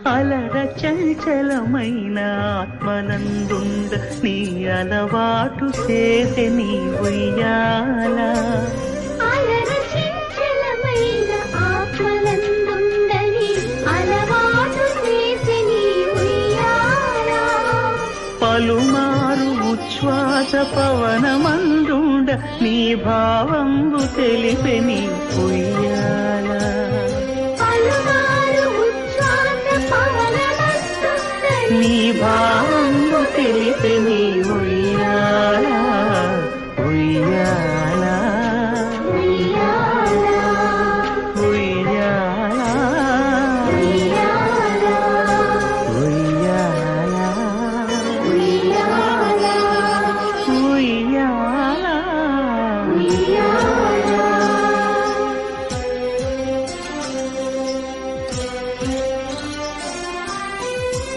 అలర చంచలమైన ఆత్మనందుండ నీ అలవాటు చేసే నీ ఉయ్యాల. అలర చంచలమైన ఆత్మనందుండని అలవాటు చేసే నీ ఉయ్యాల. పలుమారు ఉచ్ఛ్వాస పవనమందుండ నీ భావంబు తెలిపే నీ ఉయ్యాల. నీ భావంబు తెలిపే నీ